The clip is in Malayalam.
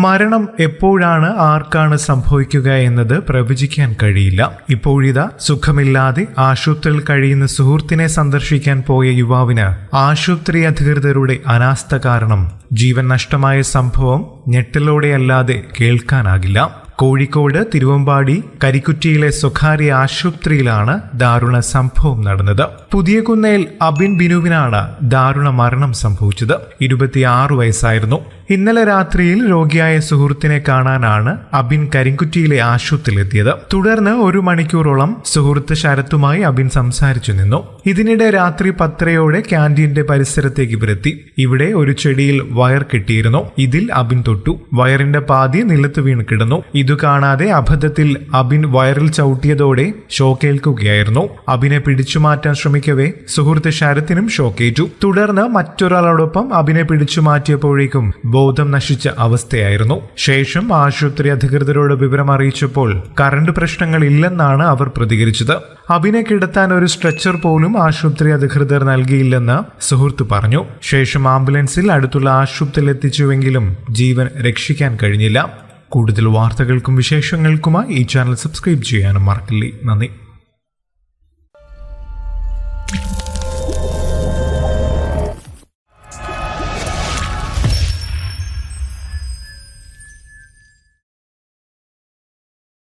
മരണം എപ്പോഴാണ് ആർക്കാണ് സംഭവിക്കുക എന്നത് പ്രവചിക്കാൻ കഴിയില്ല. ഇപ്പോഴിതാ സുഖമില്ലാതെ ആശുപത്രിയിൽ കഴിയുന്ന സുഹൃത്തിനെ സന്ദർശിക്കാൻ പോയ യുവാവിന് ആശുപത്രി അധികൃതരുടെ അനാസ്ഥ കാരണം ജീവൻ നഷ്ടമായ സംഭവം ഞെട്ടലോടെയല്ലാതെ കേൾക്കാനാകില്ല. കോഴിക്കോട് തിരുവമ്പാടി കരിക്കുറ്റിയിലെ സ്വകാര്യ ആശുപത്രിയിലാണ് ദാരുണ സംഭവം നടന്നത്. പുതിയകുന്നേൽ അബിൻ ബിനുവിനാണ് ദാരുണ മരണം സംഭവിച്ചത്. 26 വയസ്സായിരുന്നു. ഇന്നലെ രാത്രിയിൽ രോഗിയായ സുഹൃത്തിനെ കാണാനാണ് അബിൻ കരിക്കുറ്റിയിലെ ആശുപത്രിയിലെത്തിയത്. തുടർന്ന് 1 മണിക്കൂറോളം സുഹൃത്ത് ശരത്തുമായി അബിൻ സംസാരിച്ചു നിന്നു. ഇതിനിടെ രാത്രി 10:30 ക്യാന്റീന്റെ പരിസരത്തേക്ക് ഇവരെത്തി. ഇവിടെ ഒരു ചെടിയിൽ വയർ കെട്ടിയിരുന്നു. ഇതിൽ അബിൻ തൊട്ടു. വയറിന്റെ പാതി നിലത്ത് വീണ് കിടന്നു. ഇതു കാണാതെ അബദ്ധത്തിൽ അബിൻ വയറിൽ ചവിട്ടിയതോടെ ഷോക്കേൽക്കുകയായിരുന്നു. അബിനെ പിടിച്ചുമാറ്റാൻ ശ്രമിക്കവേ സുഹൃത്ത് ശരത്തിനും ഷോക്കേറ്റു. തുടർന്ന് മറ്റൊരാളോടൊപ്പം അബിനെ പിടിച്ചുമാറ്റിയപ്പോഴേക്കും ബോധം നശിച്ച അവസ്ഥയായിരുന്നു. ശേഷം ആശുപത്രി അധികൃതരോട് വിവരം അറിയിച്ചപ്പോൾ കറണ്ട് പ്രശ്നങ്ങൾ ഇല്ലെന്നാണ് അവർ പ്രതികരിച്ചത്. അബിനെ കിടത്താൻ ഒരു സ്ട്രെച്ചർ പോലും ആശുപത്രി അധികൃതർ നൽകിയില്ലെന്ന് സുഹൃത്ത് പറഞ്ഞു. ശേഷം ആംബുലൻസിൽ അടുത്തുള്ള ആശുപത്രിയിൽ എത്തിച്ചുവെങ്കിലും ജീവൻ രക്ഷിക്കാൻ കഴിഞ്ഞില്ല. കൂടുതൽ വാർത്തകൾക്കും വിശേഷങ്ങൾക്കുമായി ഈ ചാനൽ സബ്സ്ക്രൈബ് ചെയ്യാനും മറക്കില്ലേ. നന്ദി.